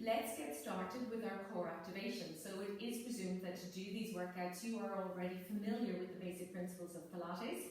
Let's get started with our core activation. So it is presumed that to do these workouts you are already familiar with the basic principles of Pilates.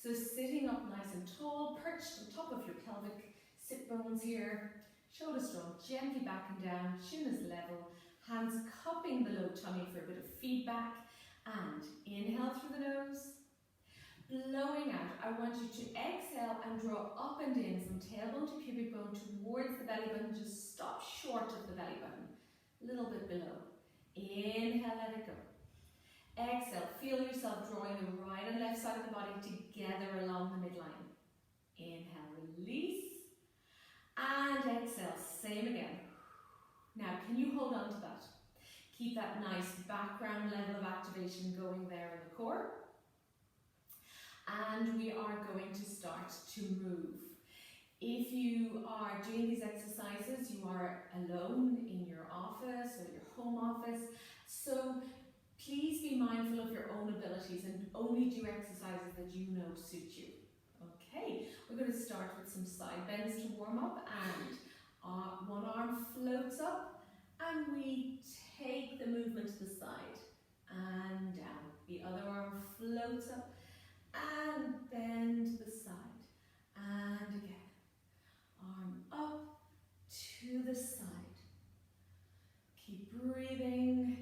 So sitting up nice and tall, perched on top of your pelvic sit bones here, shoulders drawn gently back and down, chin is level, hands cupping below tummy for a bit of feedback, and inhale through the nose, blowing out. I want you to exhale and draw up and in from tailbone to pubic bone towards the belly button. Just stop short of the belly button, a little bit below. Inhale, let it go. Exhale, feel yourself drawing the right and left side of the body together along the midline. Inhale, release, and exhale, same again. Now, can you hold on to that? Keep that nice background level of activation going there in the core. And we are going to start to move. If you are doing these exercises, you are alone in your office or your home office, so please be mindful of your own abilities and only do exercises that you know suit you. Okay, we're going to start with some side bends to warm up, and one arm floats up and we take the movement to the side and down. The other arm floats up and bend to the side, and again, arm up to the side. Keep breathing.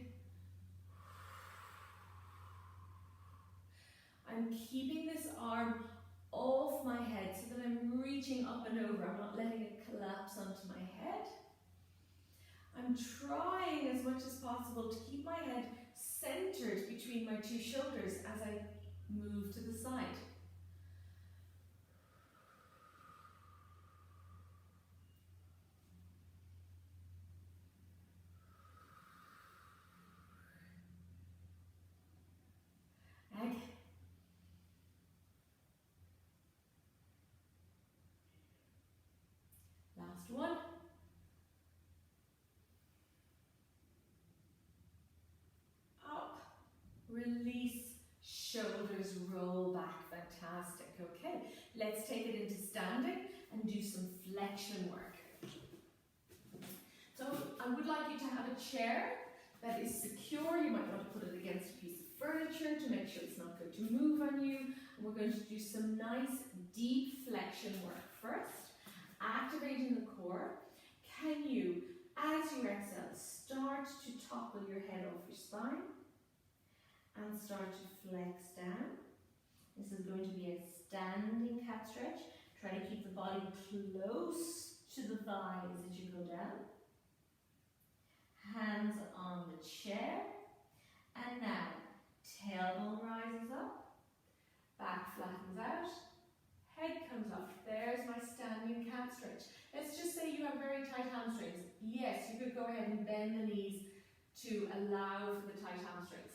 I'm keeping this arm off my head so that I'm reaching up and over. I'm not letting it collapse onto my head. I'm trying as much as possible to keep my head centered between my two shoulders as I move to the side. Again. Last one. Up. Release. Shoulders roll back, fantastic. Okay, let's take it into standing and do some flexion work. So I would like you to have a chair that is secure. You might want to put it against a piece of furniture to make sure it's not going to move on you. And we're going to do some nice deep flexion work first, activating the core. Can you, as you exhale, start to topple your head off your spine and start to flex down. This is going to be a standing cat stretch. Try to keep the body close to the thighs as you go down. Hands on the chair. And now, tailbone rises up, back flattens out, head comes up. There's my standing cat stretch. Let's just say you have very tight hamstrings. Yes, you could go ahead and bend the knees to allow for the tight hamstrings.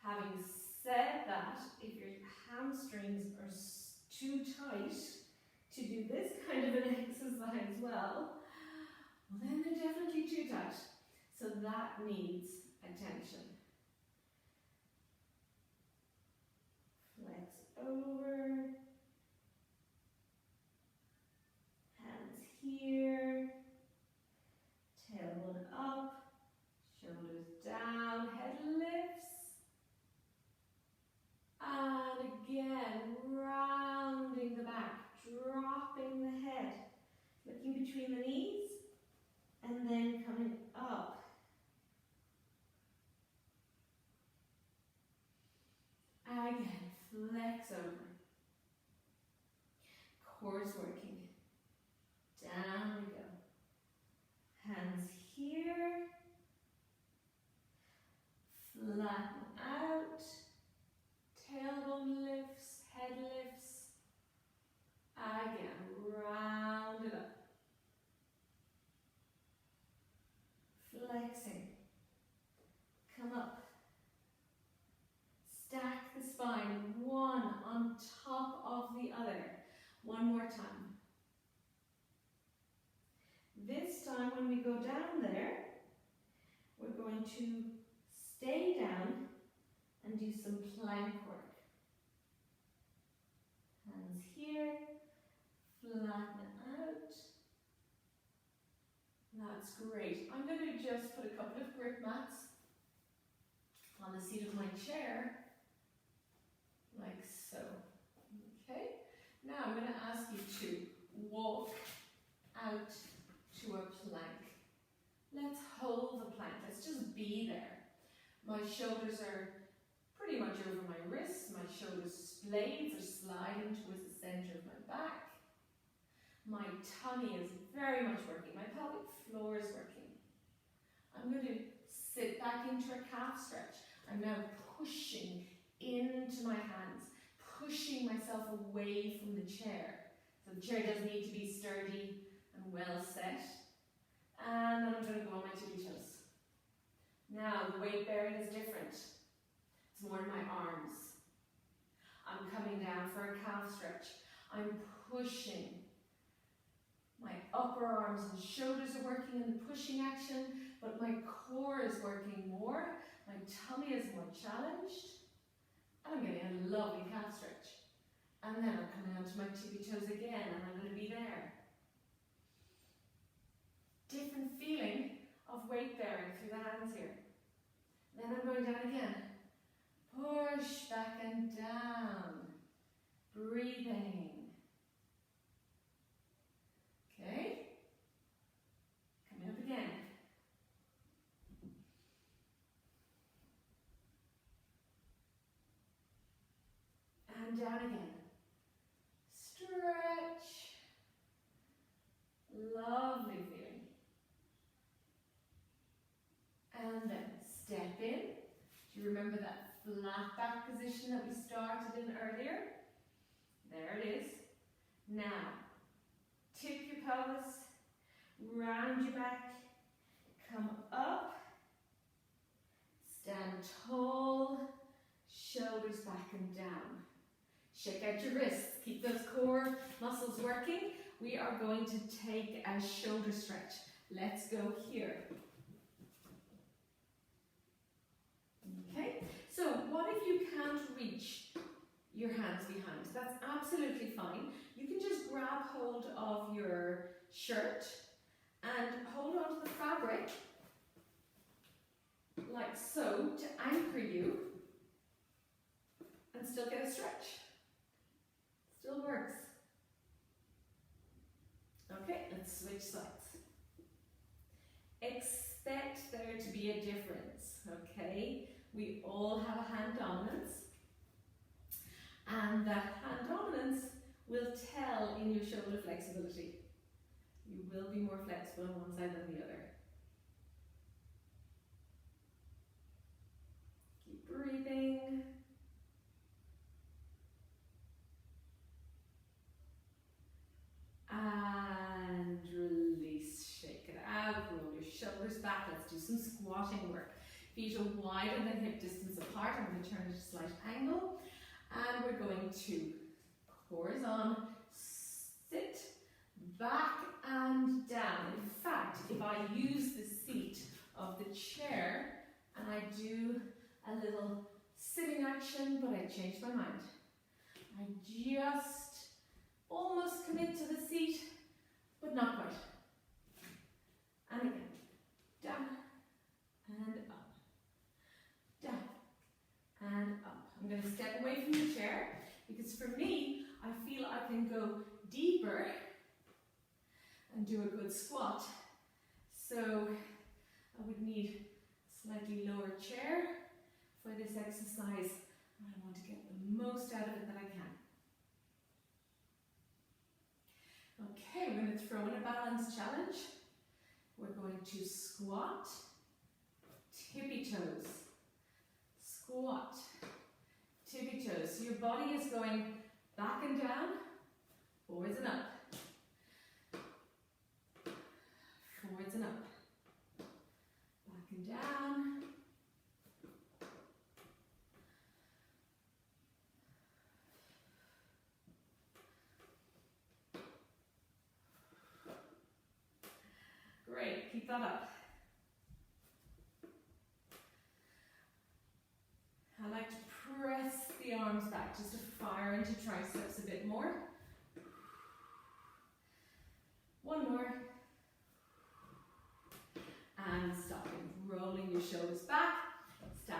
Having said that, if your hamstrings are too tight to do this kind of an exercise well, then they're definitely too tight. So that needs attention. Flex over. Hands here. Tailbone up. Shoulders down. Head lifts. And again, rounding the back, dropping the head, looking between the knees, and then coming up. Again, flex over. Core's working. Down we go. Hands here. Flatten out. Tailbone lifts, head lifts. Again, round it up. Flexing. Come up. Stack the spine, one on top of the other. One more time. This time when we go down there, we're going to stay down and do some plank work. Hands here, flatten out. That That's great. I'm going to just put a couple of grip mats on the seat of my chair, like so. Okay? Now I'm going to ask you to walk out to a plank. Let's hold the plank. Let's just be there. My shoulders are pretty much over my wrists. My shoulder blades are sliding towards the center of my back. My tummy is very much working. My pelvic floor is working. I'm going to sit back into a calf stretch. I'm now pushing into my hands, pushing myself away from the chair. So the chair does need to be sturdy and well set. And then I'm going to go on my tippy toes. Now the weight bearing is different. It's more in my arms. I'm coming down for a calf stretch. I'm pushing. My upper arms and shoulders are working in the pushing action, but my core is working more. My tummy is more challenged. And I'm getting a lovely calf stretch. And then I'm coming onto my tippy toes again, and I'm going to be there. Different feeling of weight bearing through the hands here. Then I'm going down again. Push back and down. Breathing. Okay. Coming up again. And down again. Stretch. Lovely feeling. And then step in. Do you remember that flat back position that we started in earlier? There it is. Now, tip your pelvis, round your back, come up, stand tall, shoulders back and down. Shake out your wrists, keep those core muscles working. We are going to take a shoulder stretch. Let's go here. Okay, so what if you can't reach your hands behind? That's absolutely fine. You can just grab hold of your shirt and hold on to the fabric like so to anchor you and still get a stretch. Still works. Okay, let's switch sides. Expect there to be a difference, okay? We all have a hand dominance, and that hand dominance will tell in your shoulder flexibility. You will be more flexible on one side than the other. Keep breathing. And release, shake it out, roll your shoulders back. Let's do some squatting work. Feet are wider than hip distance apart. I'm going to turn it to a slight angle. And we're going to core on, sit, back and down. In fact, if I use the seat of the chair and I do a little sitting action, but I change my mind. I just almost commit to the seat, but not quite. And again, down and up, down and up. I'm going to step away from the chair because for me, I feel I can go deeper and do a good squat. So I would need a slightly lower chair for this exercise. I want to get the most out of it that I can. Okay, we're going to throw in a balance challenge. We're going to squat, tippy toes, squat, tippy toes. So your body is going back and down, forwards and up, forwards and up, back and down, great, keep that up. I like to press the arms back just to fire into triceps a bit more. One more. and stopping. Rolling your shoulders back,